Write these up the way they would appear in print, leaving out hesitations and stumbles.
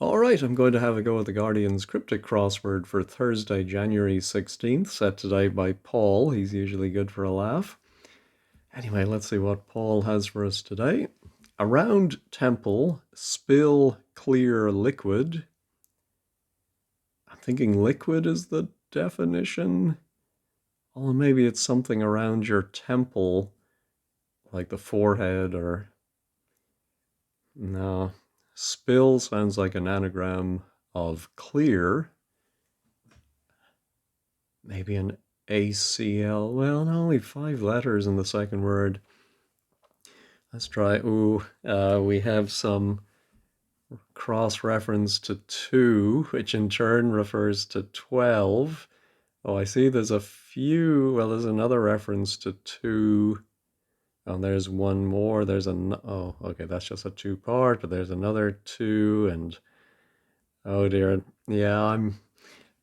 All right, I'm going to have a go at the Guardian's Cryptic Crossword for Thursday, January 16th, set today by Paul. He's usually good for a laugh. Anyway, let's see what Paul has for us today. Around temple, spill clear liquid. I'm thinking liquid is the definition. Or maybe it's something around your temple, like the forehead or... No. Spill sounds like an anagram of clear. Maybe an ACL. Well, no, only 5 letters in the second word. Let's try. Ooh, we have some cross reference to 2, which in turn refers to 12. Oh, I see there's a few. Well, there's another reference to 2. And there's one more. Oh, okay, that's just a 2-part, but there's another 2. And oh dear. Yeah, I'm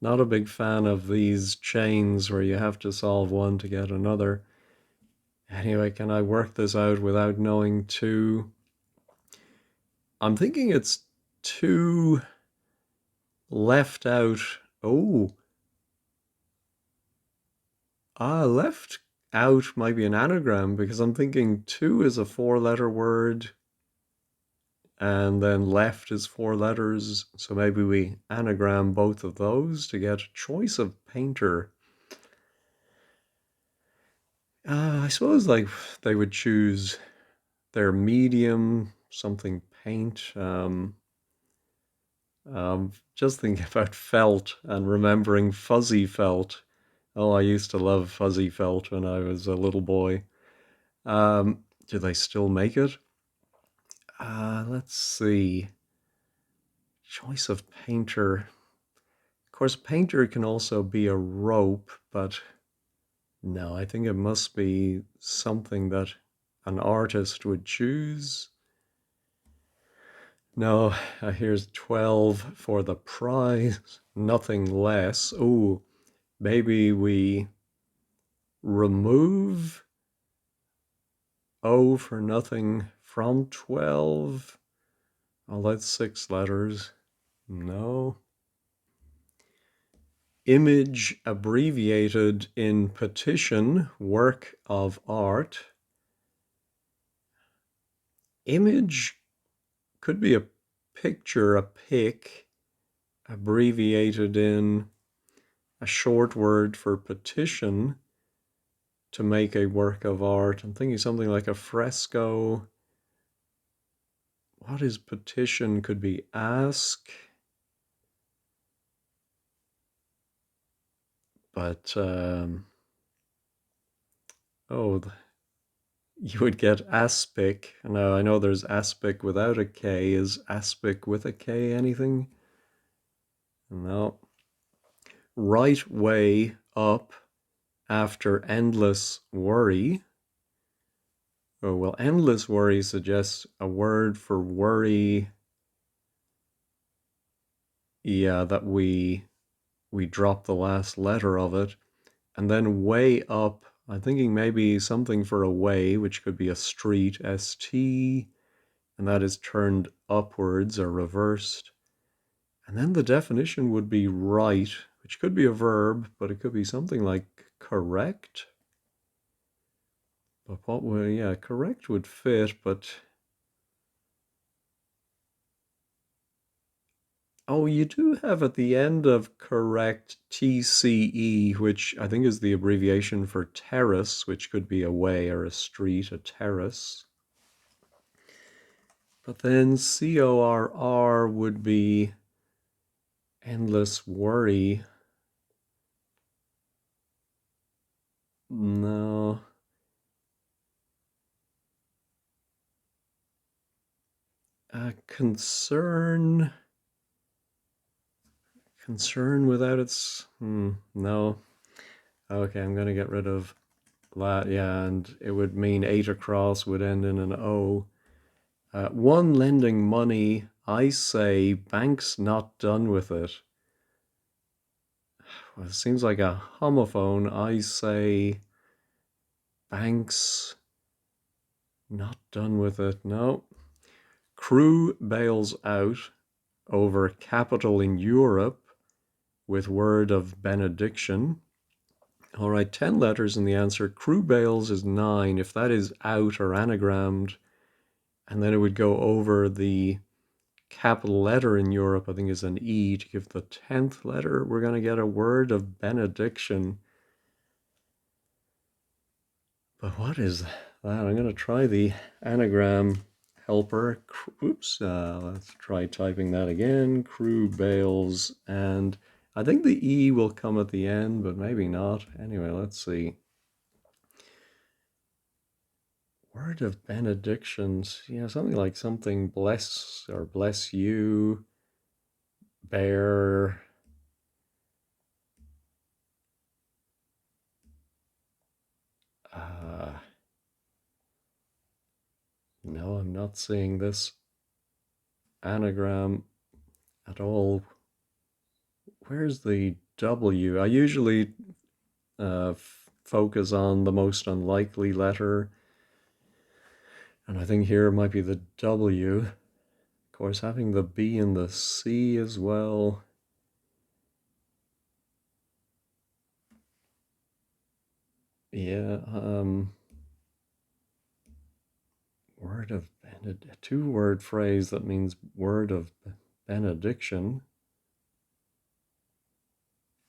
not a big fan of these chains where you have to solve one to get another. Anyway, can I work this out without knowing 2? I'm thinking it's 2 left out. Oh, left out might be an anagram because I'm thinking 2 is a 4-letter word and then left is 4 letters. So maybe we anagram both of those to get choice of painter. I suppose like they would choose their medium, something paint. Just thinking about felt and remembering fuzzy felt. Oh, I used to love fuzzy felt when I was a little boy. Do they still make it? Let's see. Choice of painter. Of course, painter can also be a rope, but no, I think it must be something that an artist would choose. No, here's 12 for the prize, nothing less. Oh, maybe we remove O for nothing from 12. Oh, that's 6 letters. No. Image abbreviated in petition, work of art. Image could be a picture, a pic, abbreviated in a short word for petition to make a work of art. I'm thinking something like a fresco. What is petition? Could be ask. But, oh, you would get aspic. Now, I know there's aspic without a K. Is aspic with a K anything? No. Right way up after endless worry. Oh, well, endless worry suggests a word for worry. Yeah, that we drop the last letter of it. And then way up, I'm thinking maybe something for a way, which could be a street, ST, and that is turned upwards or reversed. And then the definition would be right, which could be a verb, but it could be something like correct. But what would, yeah, correct would fit, but... Oh, you do have at the end of correct TCE, which I think is the abbreviation for terrace, which could be a way or a street, a terrace. But then CORR would be endless worry. No. Concern. Concern without its... no. Okay, I'm going to get rid of that. Yeah, and it would mean 8 across would end in an O. One lending money, I say bank's not done with it. Well, it seems like a homophone. I say bank's not done with it. No. Crew bails out. over capital in Europe with word of benediction. All right, 10 letters in the answer. Crew bales is 9. If that is out or anagrammed, and then it would go over the capital letter in Europe, I think is an E. To give the 10th letter, we're going to get a word of benediction. But what is that? I'm going to try the anagram helper. Oops, let's try typing that again. Crew bales, and I think the E will come at the end, but maybe not. Anyway, let's see. Word of benedictions. Yeah, something like something bless or bless you, bear. No, I'm not seeing this anagram at all. Where's the W? I usually focus on the most unlikely letter, and I think here might be the W. Of course, having the B and the C as well. Yeah, word of two-word phrase that means word of benediction.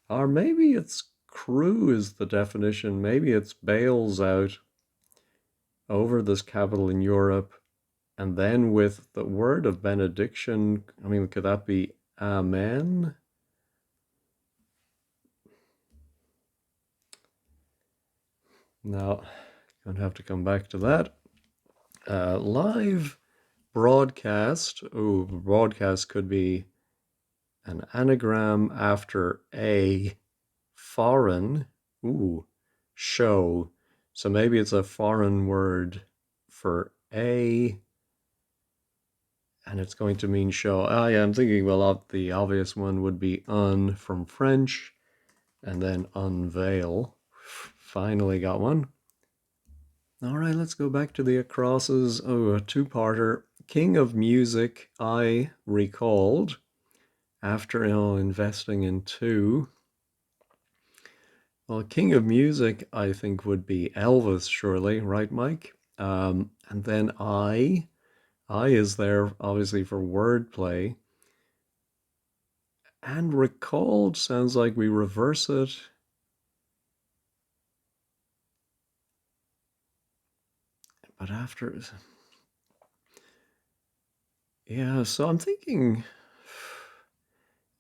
Or maybe it's crew is the definition. Maybe it's bails out over this capital in Europe. And then with the word of benediction, I mean, could that be amen? No, going to have to come back to that. Live broadcast. Oh, broadcast could be an anagram after a foreign. Ooh, show. So maybe it's a foreign word for a, and it's going to mean show. Ah, yeah, I'm thinking, well, the obvious one would be un from French, and then unveil. Finally got one. All right, let's go back to the acrosses. Oh, a two-parter. King of Music, I recalled after investing in two. Well, King of Music, I think, would be Elvis, surely, right, Mike? And then I is there obviously for wordplay. And recalled sounds like we reverse it. But after, yeah, so I'm thinking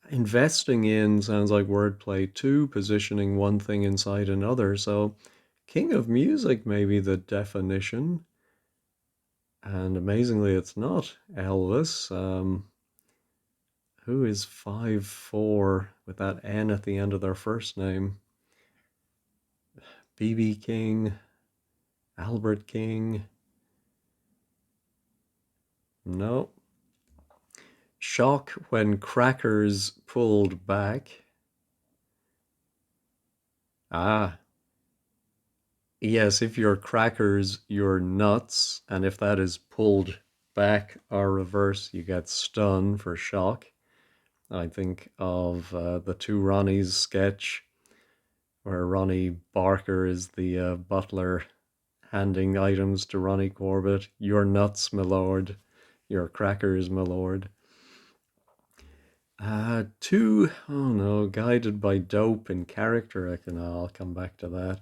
investing in sounds like wordplay too, positioning one thing inside another. So King of Music may be the definition. And amazingly, it's not Elvis. Who is 5'4" with that N at the end of their first name? B.B. King, Albert King. No. Shock when crackers pulled back. Ah, yes, if you're crackers, you're nuts. And if that is pulled back or reverse, you get stun for shock. I think of the Two Ronnies sketch where Ronnie Barker is the butler handing items to Ronnie Corbett. You're nuts, my lord. You're crackers, my lord. Two, oh no, guided by dope in character. I'll come back to that.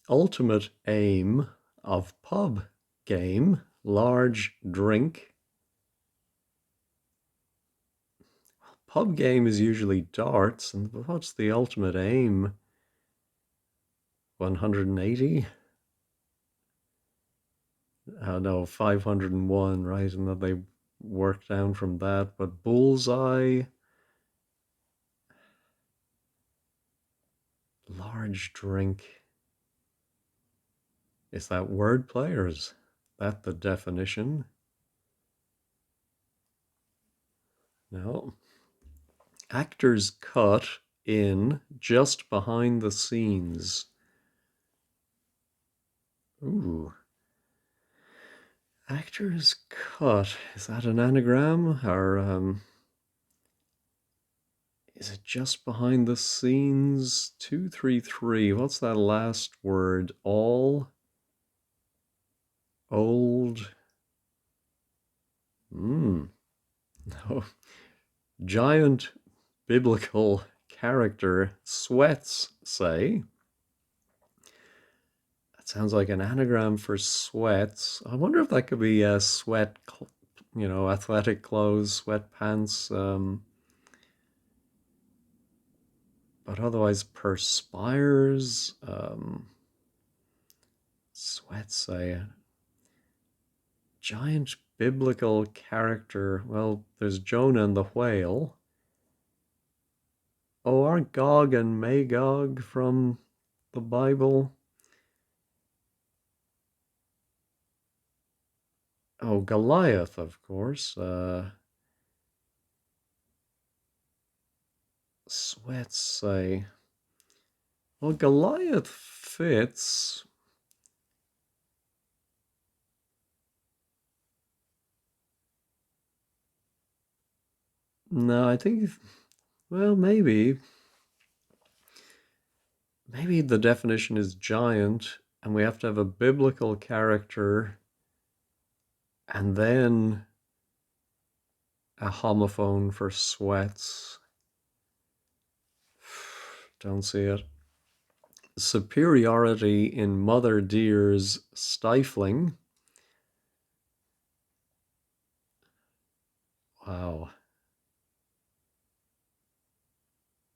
Ultimate aim of pub game, large drink. Pub game is usually darts, and what's the ultimate aim? 180? No, 501, right? And then they work down from that. But bullseye, large drink. Is that wordplay or is that the definition? No. Actors cut in just behind the scenes. Ooh. Actors cut. Is that an anagram or Is it just behind the scenes? 233. What's that last word? All? Old? No. Giant biblical character sweats, say. That sounds like an anagram for sweats. I wonder if that could be a sweat, athletic clothes, sweatpants. But otherwise perspires. Sweats, say. Giant biblical character. Well, there's Jonah and the whale. Oh, aren't Gog and Magog from the Bible? Oh, Goliath, of course. Sweats, say. Well, Goliath fits. No, I think, well, maybe. Maybe the definition is giant, and we have to have a biblical character and then a homophone for sweats. Don't see it. Superiority in mother deer's stifling. Wow.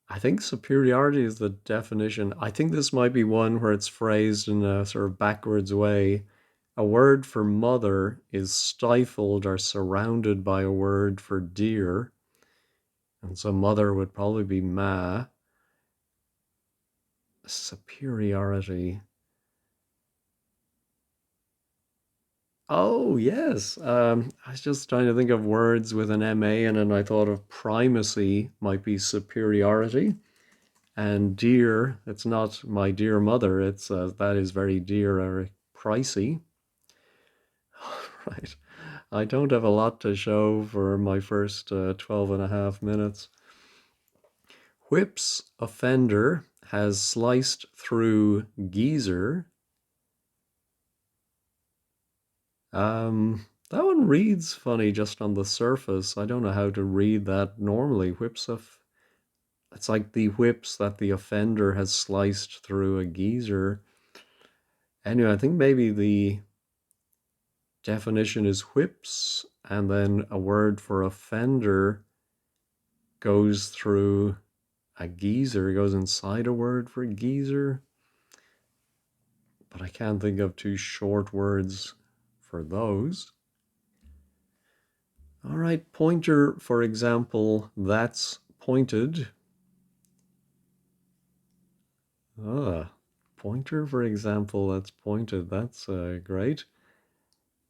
I think superiority is the definition. I think this might be one where it's phrased in a sort of backwards way. A word for mother is stifled or surrounded by a word for deer. And so mother would probably be ma. Superiority. Oh, yes. I was just trying to think of words with an MA in it, and I thought of primacy might be superiority. And dear, it's not my dear mother, it's that is very dear or pricey. Right. I don't have a lot to show for my first 12 and a half minutes. Whips offender has sliced through geezer. That one reads funny just on the surface. I don't know how to read that normally. It's like the whips that the offender has sliced through a geezer. Anyway, I think maybe the definition is whips, and then a word for offender goes through a geezer, goes inside a word for geezer. But I can't think of two short words for those. All right, pointer, for example, that's pointed. Pointer, for example, that's pointed. That's great.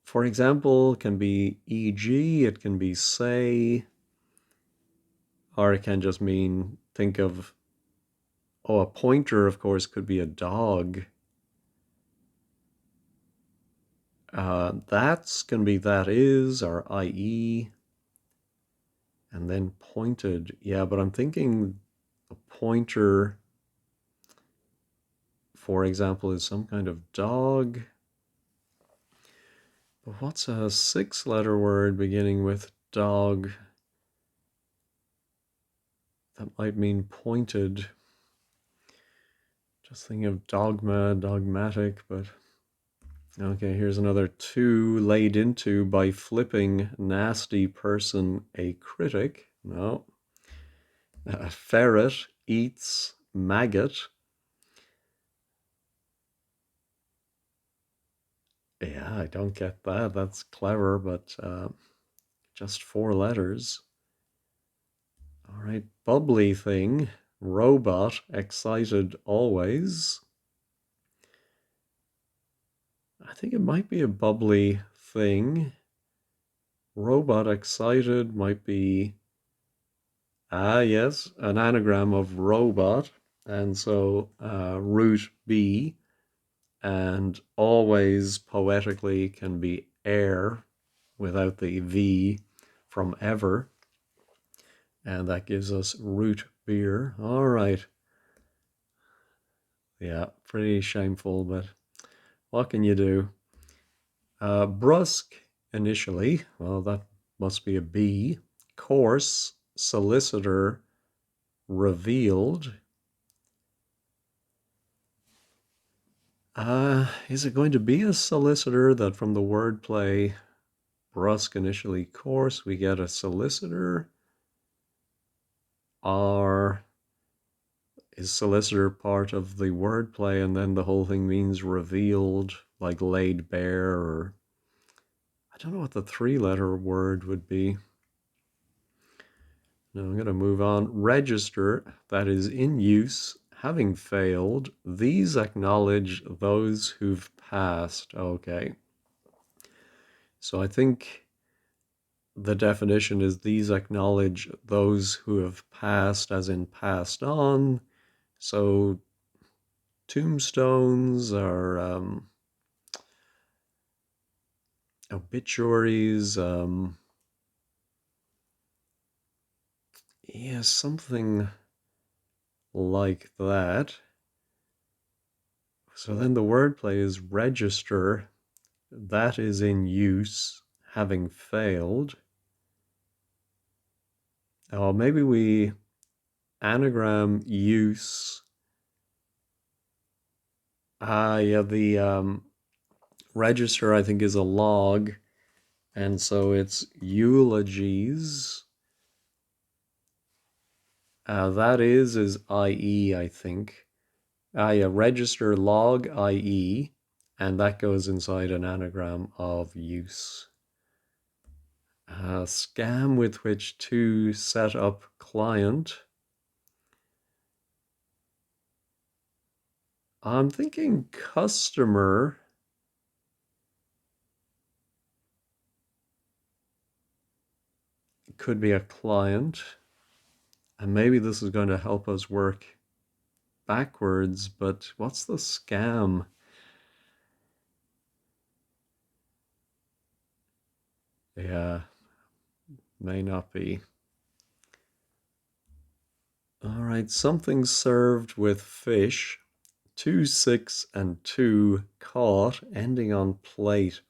For example, can be e.g., it can be say, or it can just mean think of, a pointer, of course, could be a dog. That's can be that is, or i.e., and then pointed. Yeah, but I'm thinking a pointer, for example, is some kind of dog. But what's a 6-letter word beginning with dog? That might mean pointed. Just thinking of dogma, dogmatic, but okay, here's another two laid into by flipping nasty person a critic. No. A ferret eats maggot. Yeah, I don't get that. That's clever, but just 4 letters. All right, bubbly thing. Robot, excited always. I think it might be a bubbly thing. Robot excited might be, yes, an anagram of robot. And so root B, and always poetically can be air without the V from ever. And that gives us root beer. All right. Yeah, pretty shameful, but what can you do? Brusque initially, well, that must be a B. Coarse, solicitor, revealed. Is it going to be a solicitor that from the wordplay, brusque initially coarse, we get a solicitor? Or is solicitor part of the wordplay and then the whole thing means revealed, like laid bare, or I don't know what the three-letter word would be. Now I'm going to move on. Register, that is in use, having failed. These acknowledge those who've passed. Okay. So I think the definition is these acknowledge those who have passed, as in passed on. So tombstones are obituaries. Yeah, something like that. So then the wordplay is register, that is in use, having failed. Oh, maybe we anagram use. Yeah, the register I think is a log, and so it's eulogies. That is IE, I think. Yeah, register log IE, and that goes inside an anagram of use. Scam with which to set up client. I'm thinking customer. Could be a client. And maybe this is going to help us work backwards, but what's the scam? Yeah, may not be. All right, something served with fish. 2, 6, and 2 caught, ending on plate.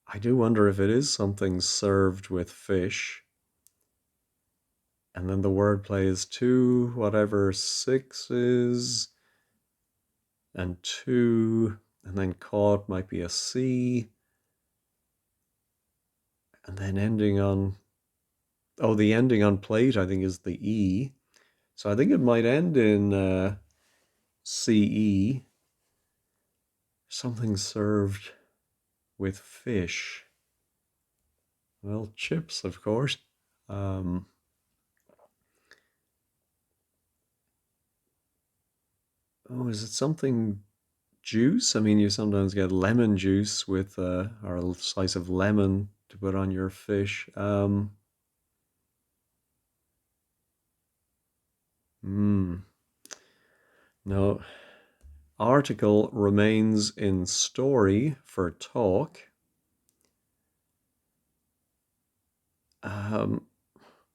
I do wonder if it is something served with fish. And then the wordplay is 2, whatever 6 is, and 2, and then caught might be a C. And then ending on, oh, the ending on plate, I think, is the E. So I think it might end in CE. Something served with fish. Well, chips, of course. Um, oh, is it something juice? I mean, you sometimes get lemon juice with, or a slice of lemon to put on your fish. Hmm. No. Article remains in story for talk. Um,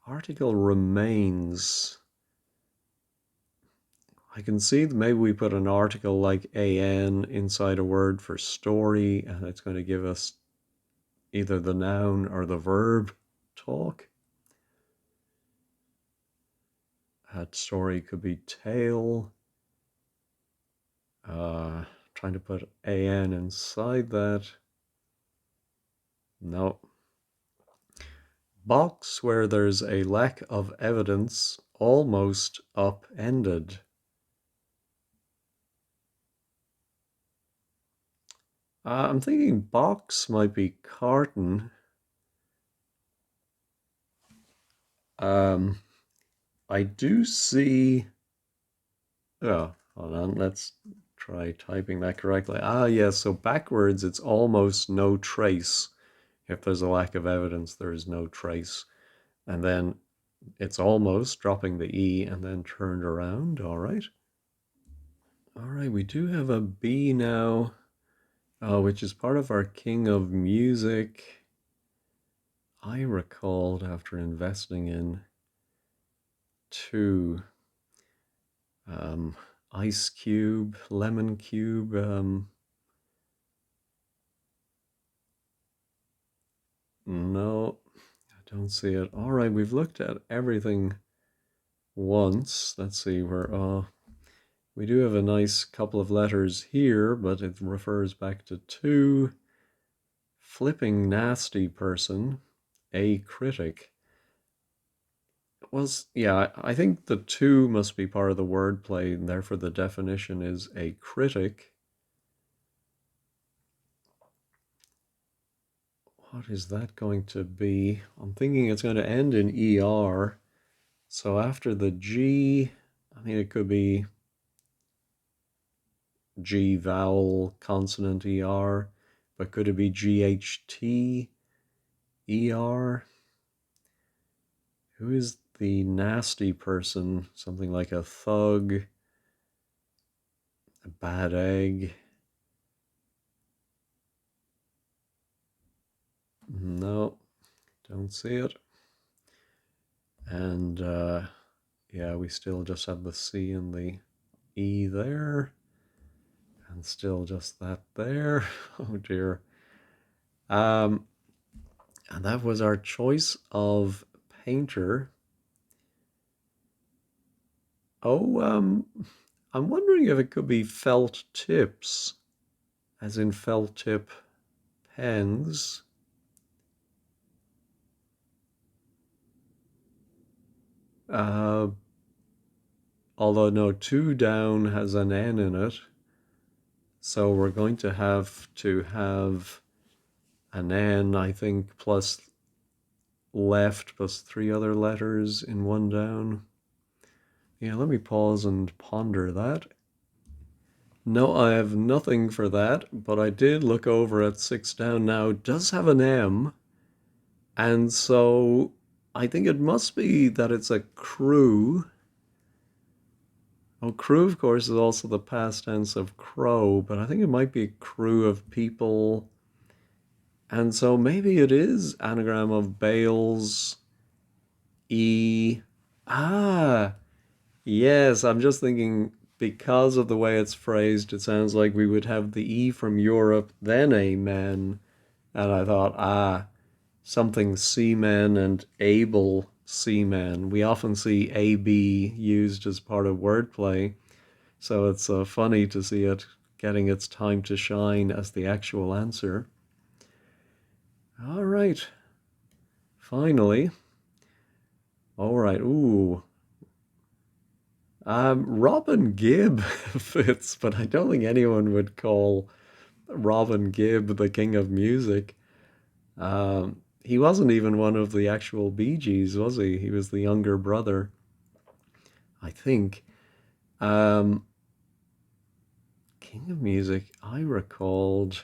article remains. I can see that maybe we put an article like an inside a word for story, and it's going to give us either the noun or the verb talk. That story could be tale. Trying to put an inside that. No. Box where there's a lack of evidence, almost upended. I'm thinking box might be carton. I do see. Oh, hold on. Let's try typing that correctly. Yes. So backwards, it's almost no trace. If there's a lack of evidence, there is no trace. And then it's almost dropping the E and then turned around. All right. All right. We do have a B now, which is part of our King of Music. I recalled after investing in two um, ice cube, lemon cube. No, I don't see it. All right, we've looked at everything once. Let's see where. We do have a nice couple of letters here, but it refers back to two. Flipping nasty person, a critic. Was yeah, I think the two must be part of the wordplay, and therefore the definition is a critic. What is that going to be? I'm thinking it's going to end in ER. So after the G, I mean, it could be G vowel consonant ER, but could it be GHT ER? Who is the nasty person? Something like a thug, a bad egg. No, don't see it. And yeah, we still just have the C and the E there. And still just that there. Oh dear. Um, and that was our choice of painter. Oh, I'm wondering if it could be felt tips, as in felt tip pens. Uh, Although no, two down has an N in it. So we're going to have an N, I think, plus left plus three other letters in one down. Yeah, let me pause and ponder that. No, I have nothing for that, but I did look over at six down now. It does have an M, and so I think it must be that it's a crew. Oh, crew, of course, is also the past tense of crow, but I think it might be a crew of people. And so maybe it is anagram of Bales, E. Ah, yes, I'm just thinking because of the way it's phrased, it sounds like we would have the E from Europe, then Amen. And I thought, something seamen and able seamen. We often see AB used as part of wordplay, so it's funny to see it getting its time to shine as the actual answer. All right, finally. All right, ooh. Robin Gibb fits, but I don't think anyone would call Robin Gibb the king of music. He wasn't even one of the actual Bee Gees, was he? He was the younger brother, I think. Um, king of music, I recalled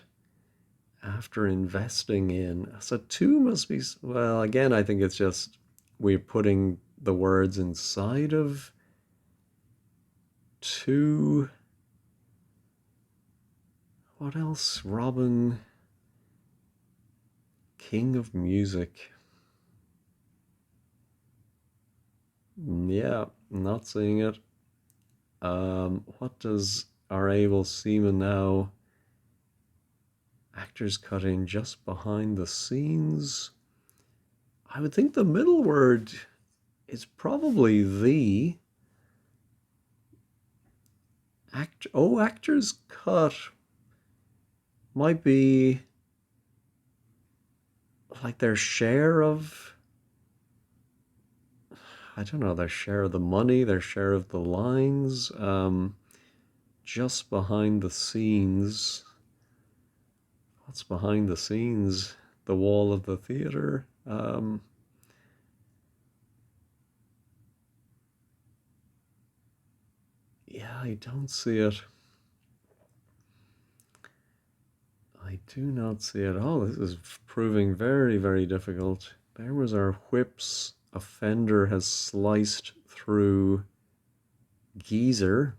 after investing in. So two must be, well, again, I think it's just we're putting the words inside of two. What else? Robin, king of music. Yeah, not seeing it. What does our able seaman now? Actors cut in just behind the scenes. I would think the middle word is probably the act. Oh, actors cut might be like their share of. I don't know, their share of the money, their share of the lines. Just behind the scenes. What's behind the scenes? The wall of the theater. Yeah, I don't see it. I do not see it. Oh, this is proving very, very difficult. There was our whips. Offender has sliced through geezer.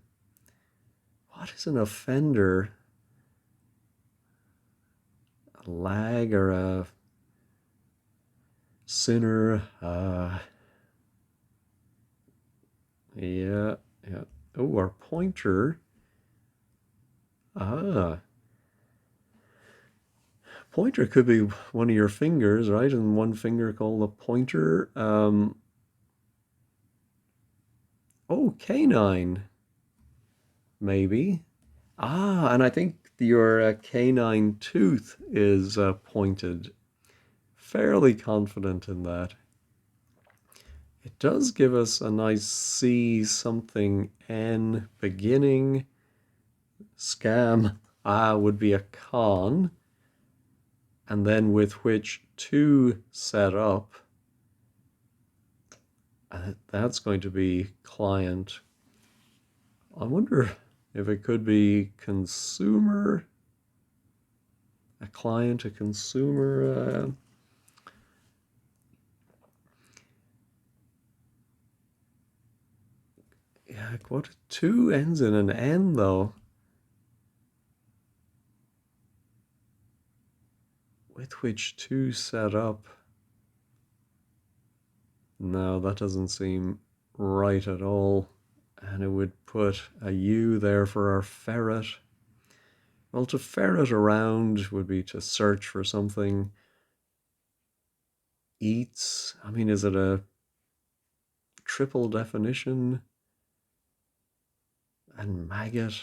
What is an offender? A lag or a. Sinner. Yeah, yeah. Oh, our pointer. Ah, pointer could be one of your fingers, right? And one finger called a pointer. Oh, canine, maybe. Ah, and I think your canine tooth is pointed. Fairly confident in that. It does give us a nice C something N beginning. Scam would be a con, and then with which to set up. That's going to be client. I wonder if it could be consumer, a client, a consumer. Yeah, what? Two ends in an N though. With which to set up. No, that doesn't seem right at all. And it would put a U there for our ferret. Well, to ferret around would be to search for something. Eats. I mean, is it a triple definition? And maggot.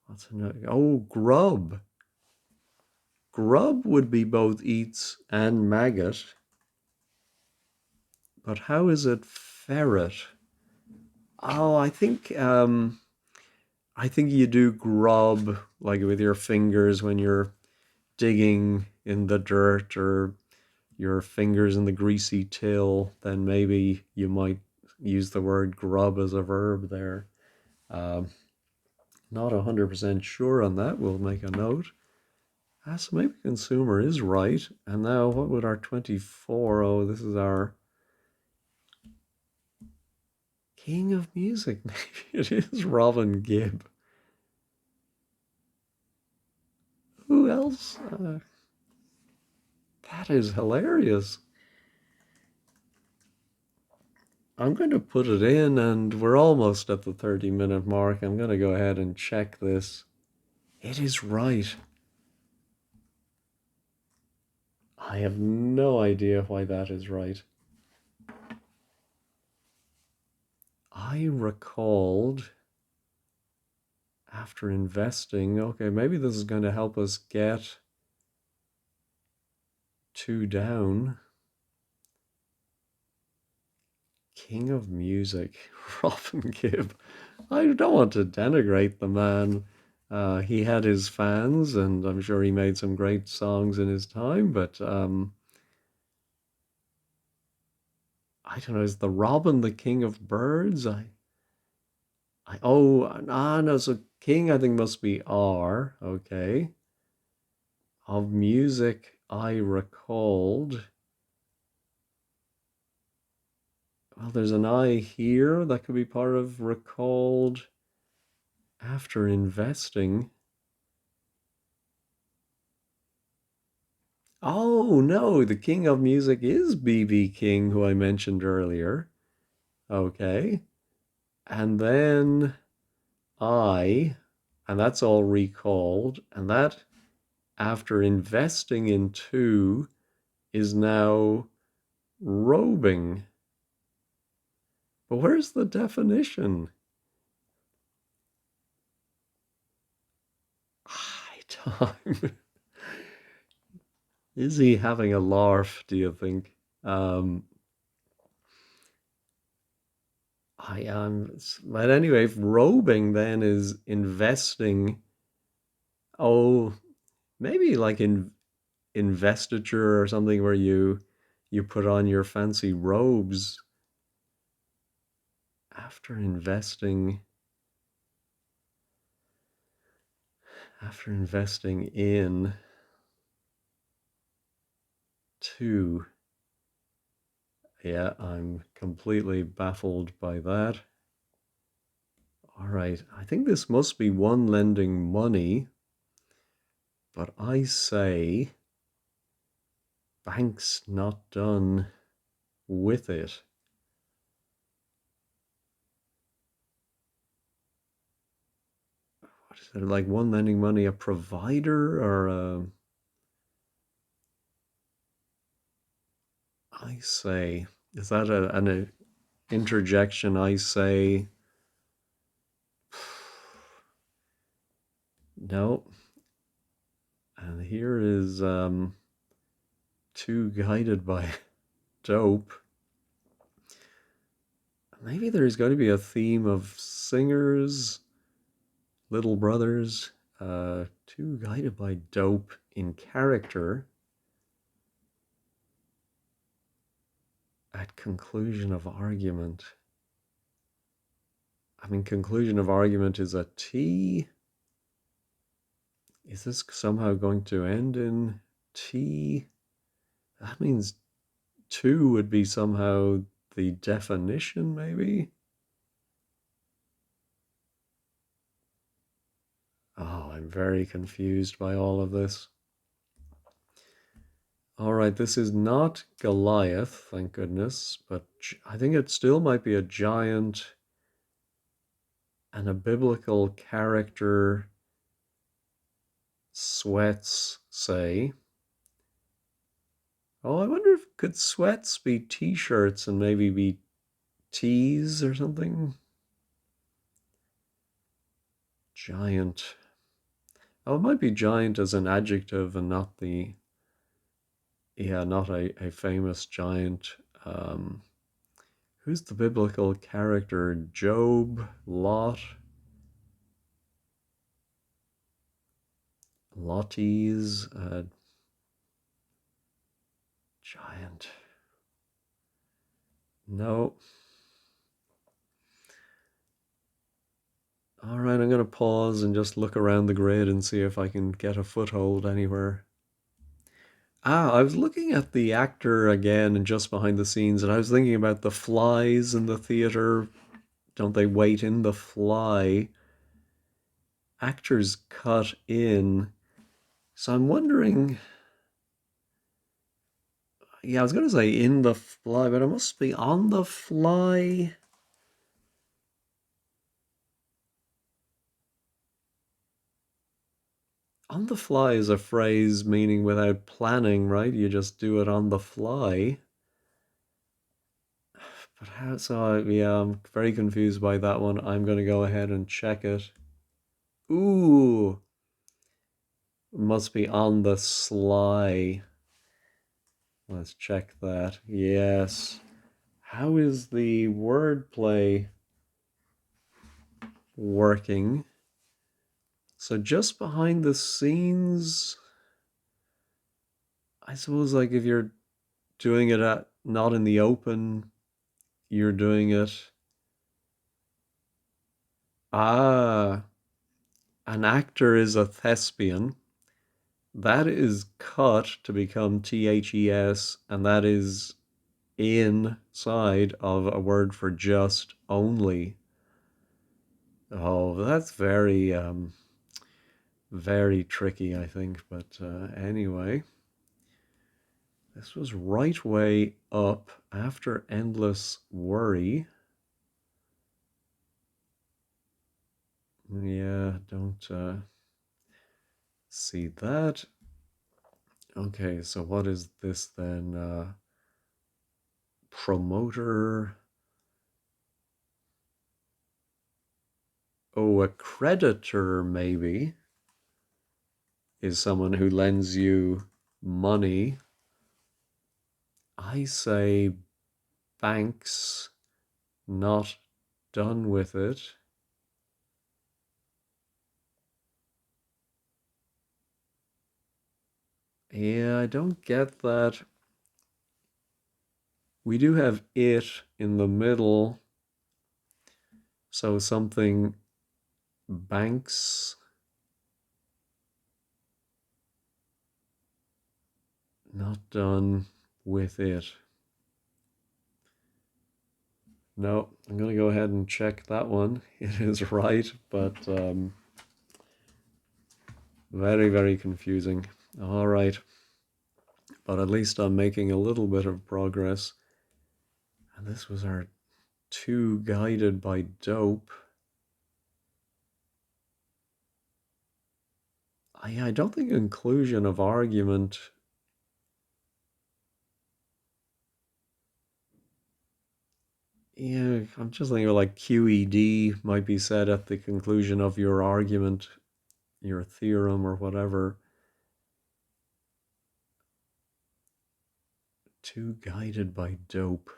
What's another? Oh, grub. Grub would be both eats and maggot. But how is it ferret? Oh, I think you do grub like with your fingers when you're digging in the dirt or your fingers in the greasy till, then maybe you might use the word grub as a verb there. Um, Not 100% sure on that. We'll make a note. So maybe consumer is right. And now what would our 24? Oh, this is our king of music. Maybe it is Robin Gibb. Who else? That is hilarious. I'm going to put it in, and we're almost at the 30-minute mark. I'm going to go ahead and check this. It is right. I have no idea why that is right. I recalled after investing, okay, maybe this is going to help us get two down. King of music, Robin Gibb. I don't want to denigrate the man. He had his fans, and I'm sure he made some great songs in his time, but I don't know, is the robin the king of birds? No, so king I think must be R, okay. Of music I recalled. Well, there's an I here that could be part of recalled after investing. Oh no, the king of music is BB King, who I mentioned earlier. Okay. And then I, and that's all recalled. And that, after investing in two, is now robing. But where's the definition? High time. Is he having a larf, do you think? Um, I am, but anyway, if robing then is investing, oh, maybe like in investiture or something where you put on your fancy robes after investing in two. Yeah, I'm completely baffled by that. All right, I think this must be one lending money, but I say Banks not done with it. What is it, like one lending money, a provider or a... I say, is that an interjection? I say, no. And here is Too Guided by Dope. Maybe there's got to be a theme of singers, little brothers. Too Guided by Dope in character. At conclusion of argument. I mean, conclusion of argument is a T. Is this somehow going to end in T? That means two would be somehow the definition, maybe? Oh, I'm very confused by all of this. All right, this is not Goliath, thank goodness, but I think it still might be a giant and a biblical character sweats, say. Oh, I wonder if could sweats be t-shirts and maybe be tees or something? Giant. Oh, it might be giant as an adjective and not the... Yeah, not a famous giant. Who's the biblical character? Job, Lot, Lotties, giant. No. All right, I'm going to pause and just look around the grid and see if I can get a foothold anywhere. I was looking at the actor again and just behind the scenes, and I was thinking about the flies in the theater. Don't they wait in the fly? Actors cut in. So I'm wondering. Yeah, I was going to say in the fly, but it must be on the fly. On the fly is a phrase meaning without planning, right? You just do it on the fly. But how? So, yeah, I'm very confused by that one. I'm going to go ahead and check it. Ooh, must be on the sly. Let's check that. Yes. How is the wordplay working? So just behind the scenes, I suppose, like if you're doing it at not in the open, you're doing it. Ah, an actor is a thespian. That is cut to become THES, and that is inside of a word for just only. Oh, that's very tricky, I think. But anyway, this was right way up after endless worry. Yeah, don't see that. Okay, so what is this then? Promoter. Oh, a creditor maybe is someone who lends you money. I say banks not done with it. Yeah, I don't get that. We do have it in the middle. So something banks not done with it. No, I'm going to go ahead and check that one. It is right, but very, very confusing. All right. but at least I'm making a little bit of progress. And this was our two guided by dope. I don't think inclusion of argument. Yeah, I'm just thinking like QED might be said at the conclusion of your argument, your theorem, or whatever. Two guided by dope.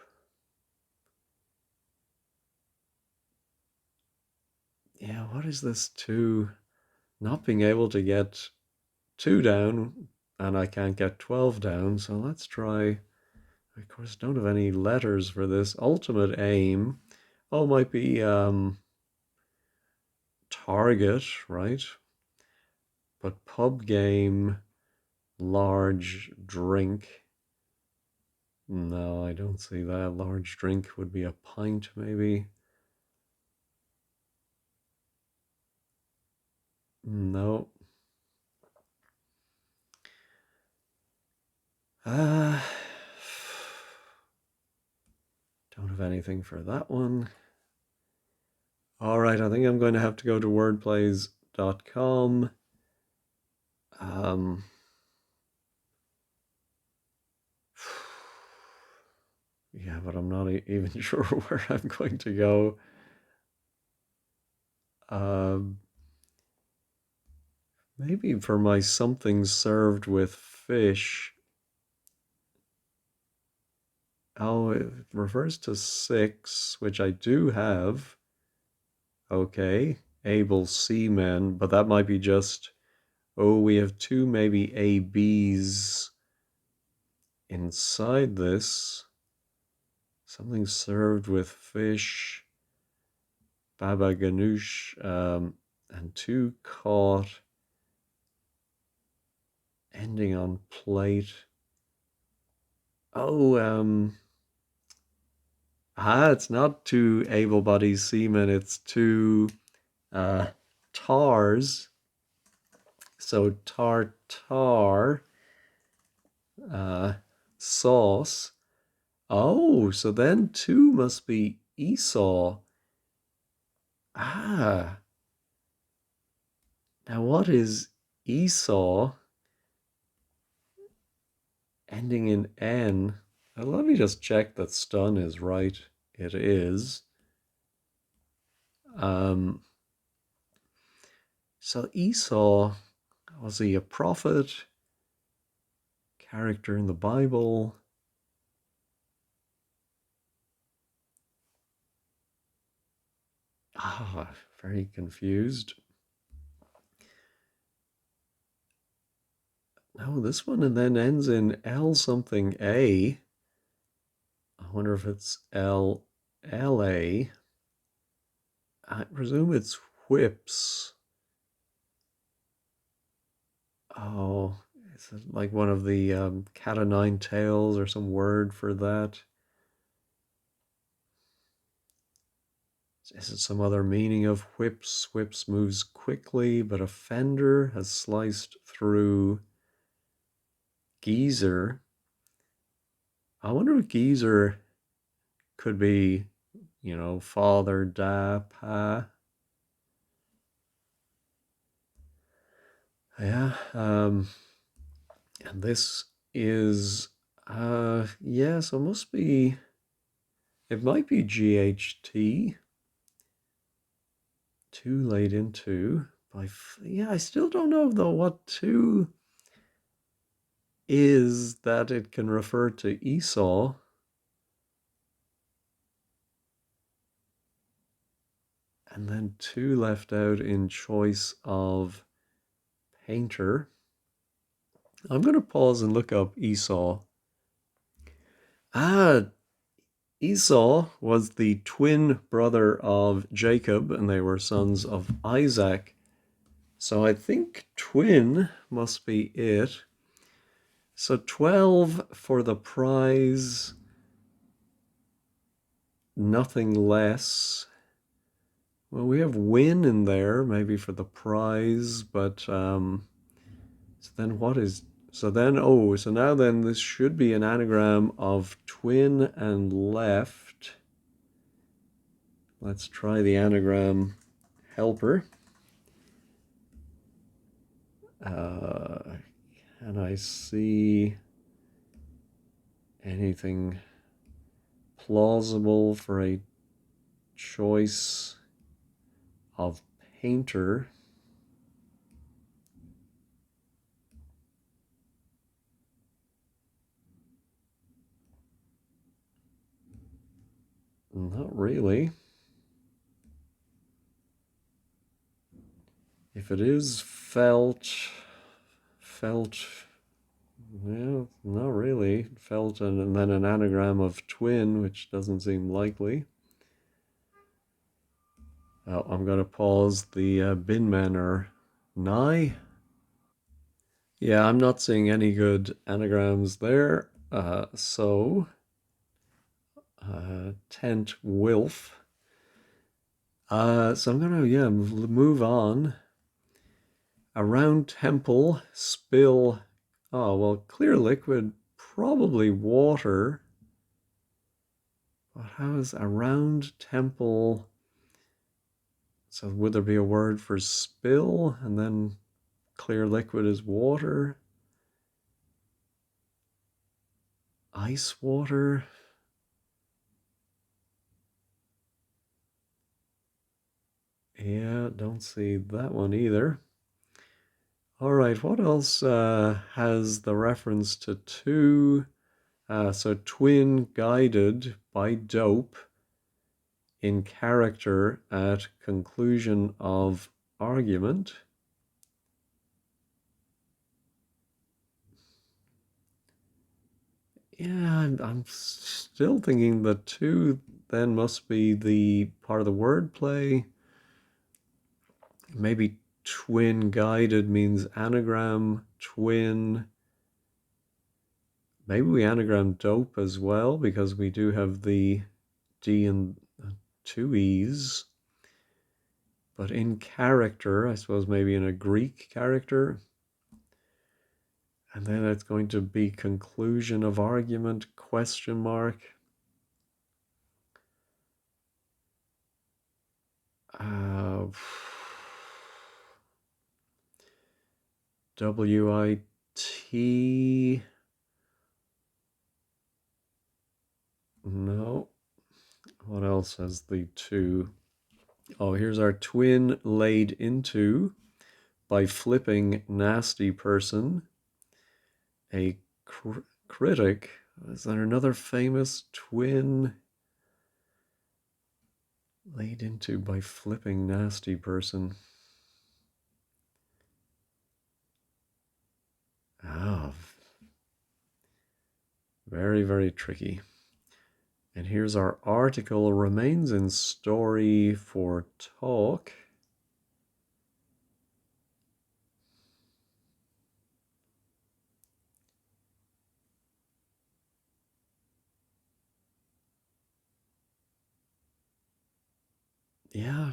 Yeah, what is this two? Not being able to get 2 down, and I can't get 12 down, so let's try. Of course, don't have any letters for this. Ultimate aim. Oh, might be target, right? But pub game, large drink. No, I don't see that. Large drink would be a pint, maybe. No. Uh, don't have anything for that one. All right, I think I'm going to have to go to wordplays.com. Um, yeah, but I'm not even sure where I'm going to go. Maybe for my something served with fish. Oh, it refers to 6, which I do have. Okay, able seamen, but that might be just, oh, we have 2 maybe ABs inside this. Something served with fish, baba ganoush, and 2 caught, ending on plate. Oh, it's not 2 able-bodied seamen, it's 2 tars. So tartar sauce. Oh, so then 2 must be Esau. Ah, now what is Esau ending in N? Let me just check that stun is right. It is. So Esau, was he a prophet? Character in the Bible? Ah, very confused. No, this one and then ends in L something A. I wonder if it's LA. I presume it's whips. Oh, is it like one of the cat o' nine tails or some word for that? Is it some other meaning of whips? Whips moves quickly, but a fender has sliced through geezer. I wonder if geezer could be, father, da, pa. Yeah, and this is, yeah, so it might be GHT. Too late into yeah, I still don't know though what 2 is that it can refer to Esau. And then 2 left out in choice of painter. I'm going to pause and look up Esau. Esau was the twin brother of Jacob, and they were sons of Isaac. So I think twin must be it. So 12 for the prize, nothing less. Well, we have win in there, maybe for the prize, but so then what is So then, oh, so now then this should be an anagram of twin and left. Let's try the anagram helper. Can I see anything plausible for a choice of painter? Not really. If it is felt, well, not really. Felt and then an anagram of twin, which doesn't seem likely. Oh, I'm going to pause. The bin men are nigh. Yeah, I'm not seeing any good anagrams there. Tent Wilf. So I'm going to, yeah, move on. Around temple, spill. Oh, well, clear liquid, probably water. But how is around temple? So would there be a word for spill and then clear liquid is water? Ice water? Yeah, don't see that one either. All right, what else has the reference to two? So twin guided by dope in character at conclusion of argument. Yeah, I'm still thinking the two then must be the part of the wordplay. Maybe twin guided means anagram, twin. Maybe we anagram dope as well because we do have the D and two E's. But in character, I suppose maybe in a Greek character. And then it's going to be conclusion of argument, question mark. WIT. No. What else has the two? Oh, here's our twin laid into by flipping nasty person. A critic. Is there another famous twin laid into by flipping nasty person? Ah, very, very tricky. And here's our article, remains in story for talk. Yeah,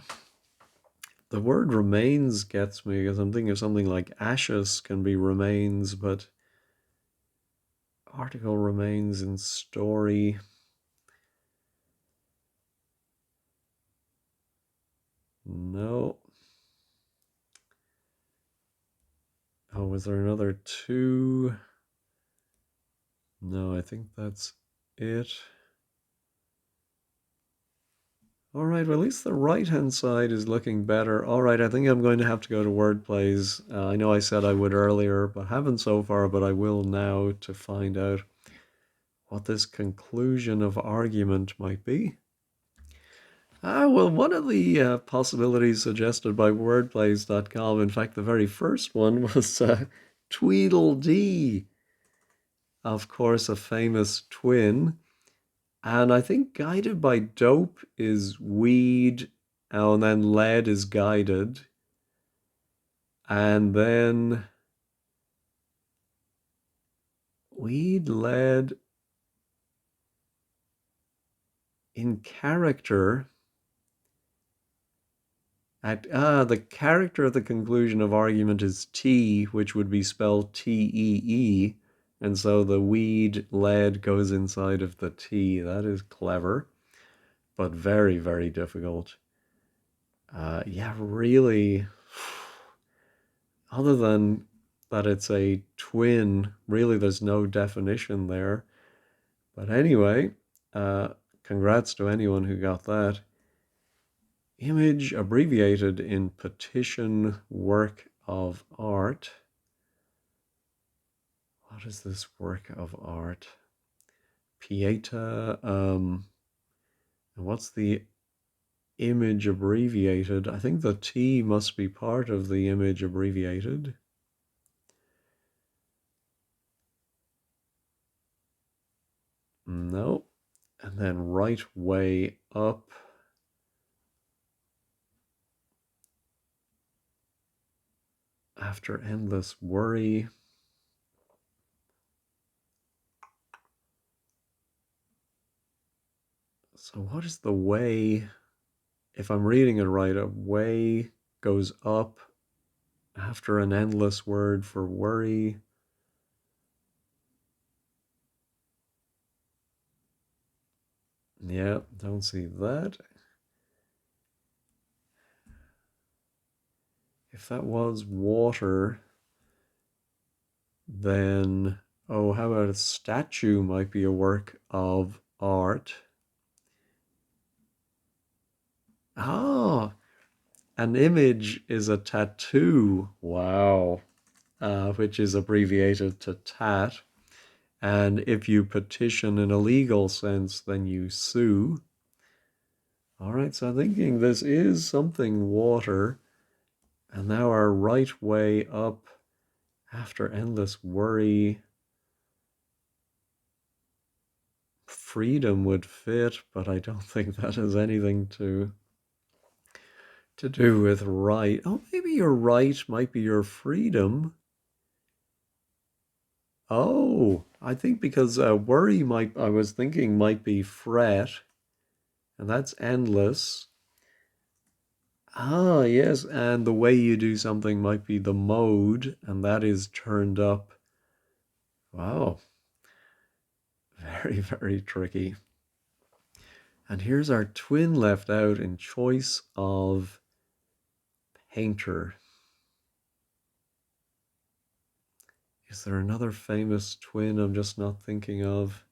the word remains gets me because I'm thinking of something like ashes can be remains, but article remains in story. No. Oh, was there another two? No, I think that's it. All right, well, at least the right-hand side is looking better. All right, I think I'm going to have to go to word plays. I know I said I would earlier, but haven't so far, but I will now to find out what this conclusion of argument might be. Well, one of the possibilities suggested by wordplays.com, in fact, the very first one was Tweedledee, of course, a famous twin. And I think guided by dope is weed, and then lead is guided. And then weed, lead in character The character at the conclusion of argument is T, which would be spelled T-E-E, and so the weed lead goes inside of the T. That is clever, but very, very difficult. Yeah, really, other than that it's a twin, really there's no definition there. But anyway, uh, congrats to anyone who got that. Image abbreviated in petition work of art. What is this work of art? Pieta. What's the image abbreviated? I think the T must be part of the image abbreviated. No. And then right way up. After endless worry. So what is the way? If I'm reading it right, a way goes up after an endless word for worry. Yeah, don't see that. If that was water, then, oh, how about a statue might be a work of art? Ah, an image is a tattoo. Wow. Which is abbreviated to tat. And if you petition in a legal sense, then you sue. All right, so I'm thinking this is something water. And now our right way up after endless worry. Freedom would fit, but I don't think that has anything to do with right. Oh, maybe your right might be your freedom. Oh, I think because worry might, I was thinking might be fret, and that's endless. Ah, yes, and the way you do something might be the mode, and that is turned up. Wow, very, very tricky. And here's our twin left out in choice of painter. Is there another famous twin I'm just not thinking of?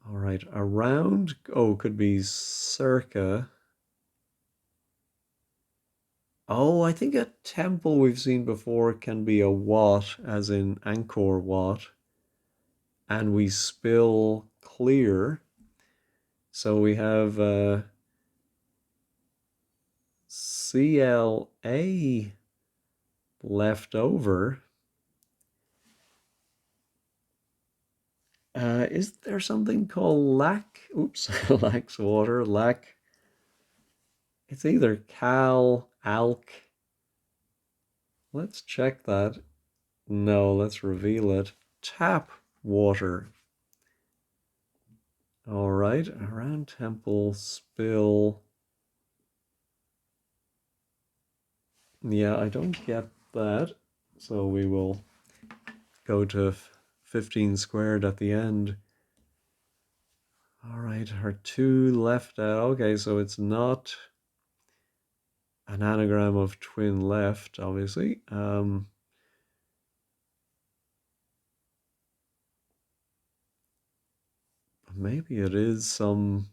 All right, around, oh, could be circa. Oh, I think a temple we've seen before can be a wat, as in Angkor Wat. And we spill clear. So we have CLA left over. Is there something called lac? Oops, lacks water, lac. It's either cal, alk. Let's check that. No, let's reveal it. Tap water. All right, around temple, spill. Yeah, I don't get that. So we will go to 15 squared at the end. All right, our two left out. Okay, so it's not an anagram of twin left, obviously. Maybe it is some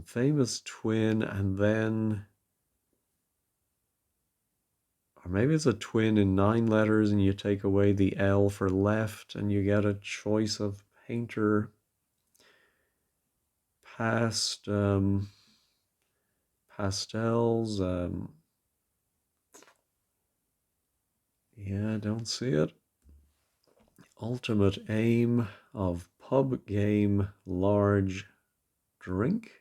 famous twin, and then, or maybe it's a twin in 9 letters and you take away the L for left and you get a choice of painter. Past, pastels. Yeah, I don't see it. Ultimate aim of pub game large drink.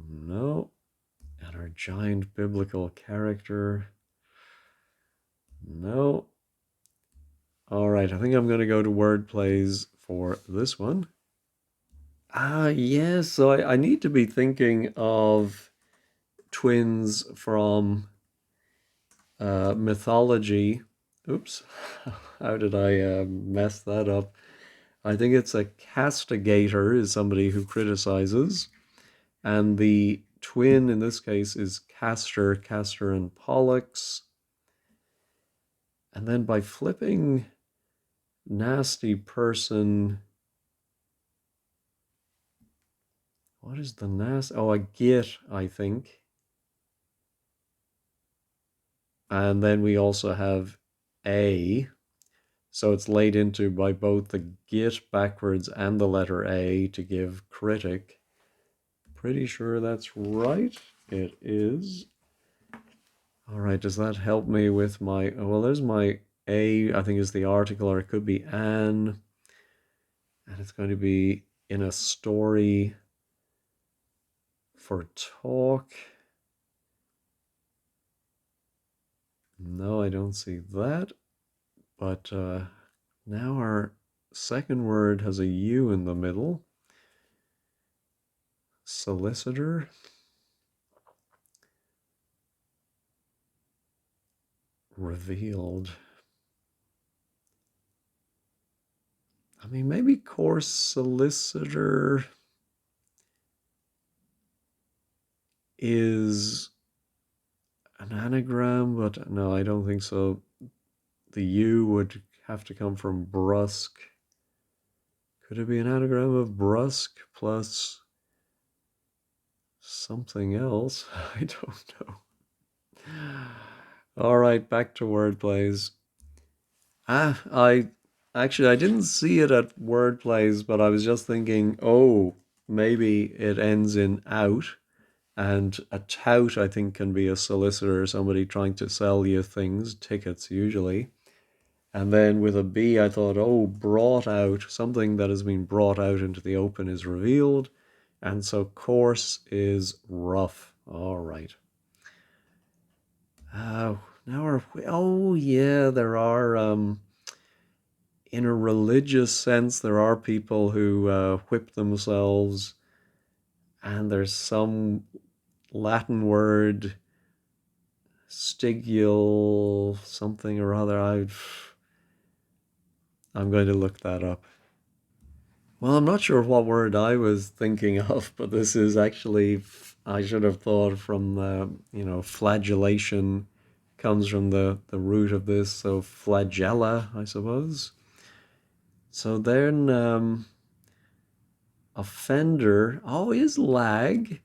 No. And our giant biblical character. No. All right, I think I'm going to go to word plays for this one. Yes, so I need to be thinking of twins from mythology. Oops, how did I mess that up? I think it's a castigator is somebody who criticizes, and the twin in this case is Castor and Pollux. And then by flipping nasty person, what is the nasty? Oh, a git, I think. And then we also have a. So it's laid into by both the git backwards and the letter A to give critic. Pretty sure that's right. It is. All right, does that help me with my... Oh, well, there's my A, I think is the article, or it could be an. And it's going to be in a story for talk. No, I don't see that. But now our second word has a U in the middle. Solicitor. Revealed. I mean, maybe course solicitor is an anagram, but no, I don't think so. The U would have to come from brusque. Could it be an anagram of brusque plus something else? I don't know. All right, back to word plays. I didn't see it at word plays, but I was just thinking, oh, maybe it ends in out. And a tout, I think, can be a solicitor, somebody trying to sell you things, tickets usually. And then with a B, I thought, oh, brought out, something that has been brought out into the open is revealed. And so coarse is rough. All right. Now oh, yeah, there are, in a religious sense, there are people who whip themselves. And there's some Latin word, Stygial something or other. I'm going to look that up. Well, I'm not sure what word I was thinking of, but this is actually, I should have thought from, flagellation comes from the root of this, so flagella, I suppose. So then, offender, oh, is lag,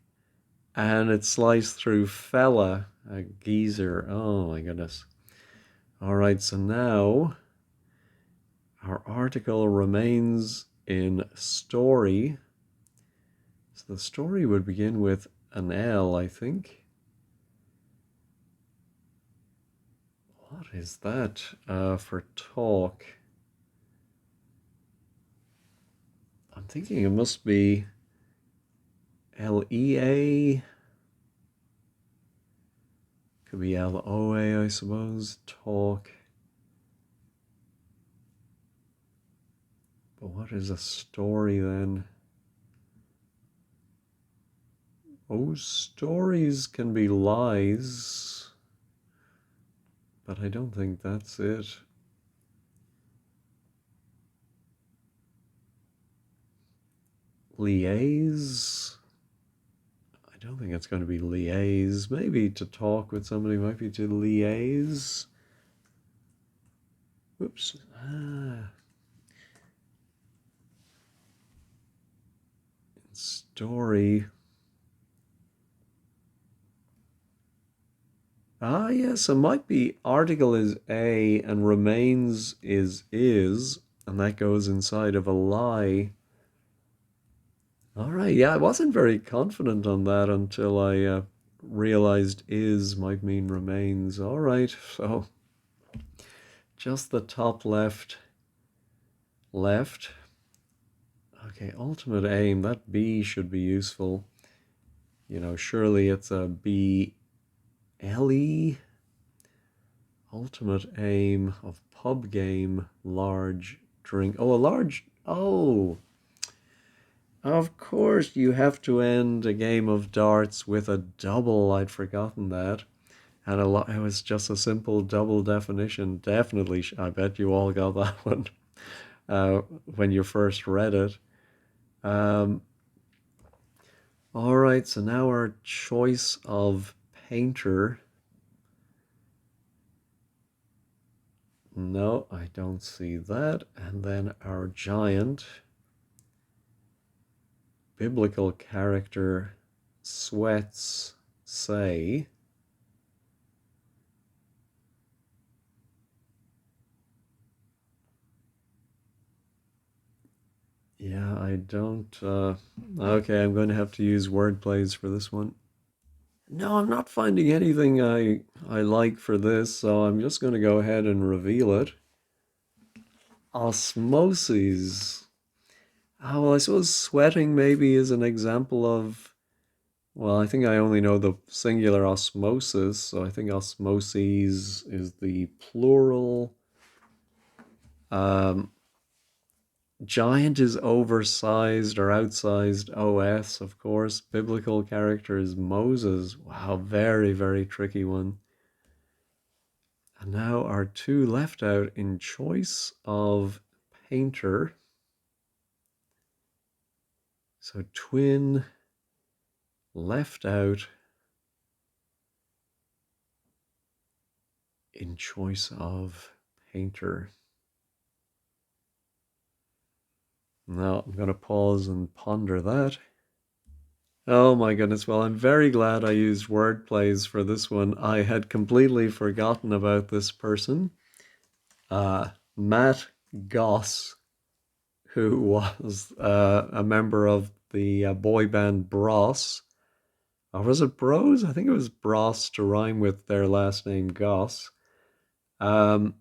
and it's sliced through fella, a geezer. Oh my goodness. All right, so now our article remains in story. So the story would begin with an L, I think. What is that for talk? I'm thinking it must be LEA. Could be LOA, I suppose. Talk. But what is a story then? Oh, stories can be lies. But I don't think that's it. Liaise? I don't think it's going to be liaise. Maybe to talk with somebody might be to liaise. Whoops. Story. Yes, it might be article is a and remains is, and that goes inside of a lie. All right, yeah, I wasn't very confident on that until I realized is might mean remains. All right, so just the top left. Okay, ultimate aim, that B should be useful. Surely it's a B L E. Ultimate aim of pub game, large drink. Oh, a large. Oh, Of course, you have to end a game of darts with a double. I'd forgotten that. And a lot, it was just a simple double definition. Definitely, I bet you all got that one when you first read it. Um, all right, so now our choice of painter. No, I don't see that. And then our giant biblical character sweats say. Yeah, I don't. Okay, I'm going to have to use word plays for this one. No, I'm not finding anything I like for this, so I'm just going to go ahead and reveal it. Osmosis. Oh, well, I suppose sweating maybe is an example of. Well, I think I only know the singular osmosis, so I think osmoses is the plural. Um, Giant is oversized or outsized OS, of course. Biblical character is Moses. Wow, very, very tricky one. And now our two left out in choice of painter. So twin left out in choice of painter. Now I'm going to pause and ponder that. Oh my goodness. Well, I'm very glad I used word plays for this one. I had completely forgotten about this person. Matt Goss, who was a member of the boy band Bros. Or was it Bros? I think it was Bros to rhyme with their last name Goss. Um,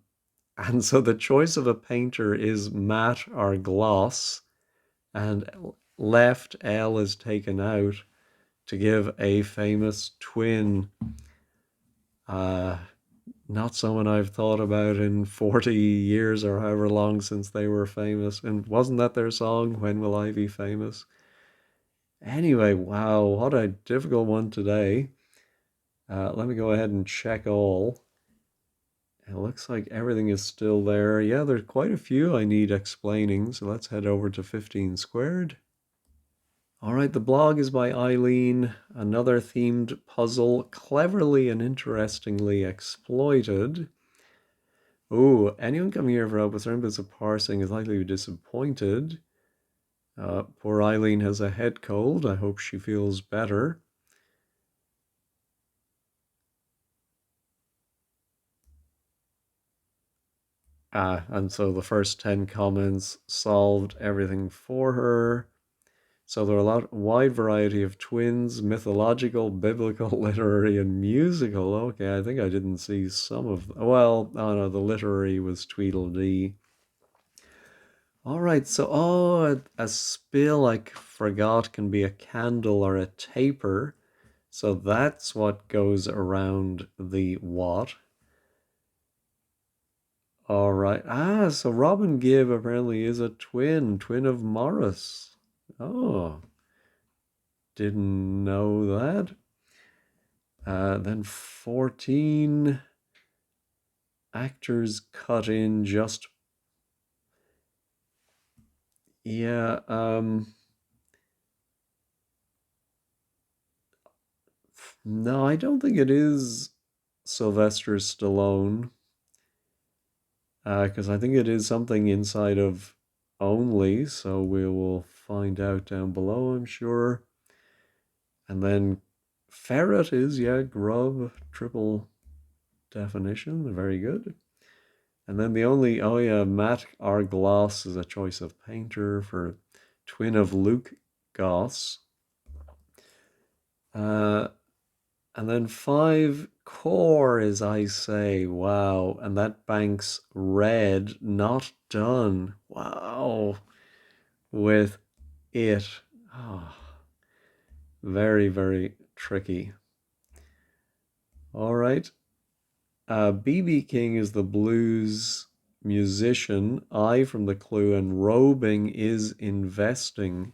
and so the choice of a painter is matte or gloss, and left L is taken out to give a famous twin. Uh, Not someone I've thought about in 40 years or however long since they were famous. And wasn't that their song, When Will I Be Famous? Anyway, wow, what a difficult one today. Let me go ahead and check all. It looks like everything is still there. Yeah, there's quite a few I need explaining, so let's head over to 15 squared. All right, the blog is by Eileen. Another themed puzzle, cleverly and interestingly exploited. Ooh, anyone coming here for help with certain bits of parsing is likely to be disappointed. Poor Eileen has a head cold. I hope she feels better. And so the first 10 comments solved everything for her. So there are a wide variety of twins, mythological, biblical, literary, and musical. Okay, I think I didn't see some of them. Well, oh no, the literary was Tweedledee. All right, so a spill I forgot can be a candle or a taper. So that's what goes around the what. All right. So Robin Gibb apparently is a twin of Morris. Oh, didn't know that. Then 14 actors cut in just. Yeah, no, I don't think it is Sylvester Stallone. Because I think it is something inside of only, so we will find out down below, I'm sure. And then ferret is, yeah, grub, triple definition, very good. And then the only, oh yeah, Matt R. Gloss is a choice of painter for twin of Luke Goss. Uh, and then 5 core is I say, wow, and that bank's red, not done. Wow. With it. Oh, very, very tricky. All right. BB King is the blues musician. I from the clue, and robing is investing.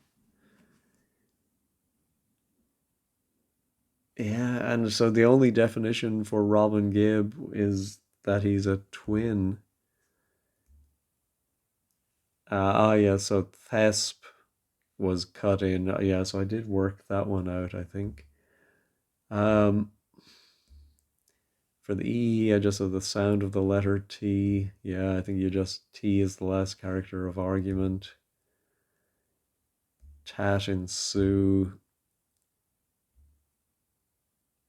Yeah, and so the only definition for Robin Gibb is that he's a twin. Yeah, so Thesp was cut in. Yeah, so I did work that one out, I think. Um, for the E, I just have the sound of the letter T. Yeah, I think you just T is the last character of argument. Tat in Sue.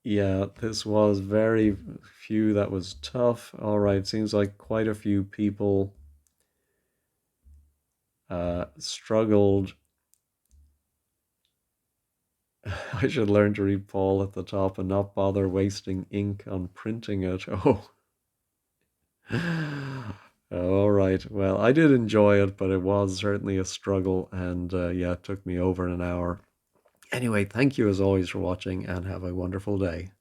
Yeah, this was very few. That was tough. All right, seems like quite a few people struggled. I should learn to read Paul at the top and not bother wasting ink on printing it. Oh, all right. Well, I did enjoy it, but it was certainly a struggle, and yeah, it took me over an hour. Anyway, thank you as always for watching, and have a wonderful day.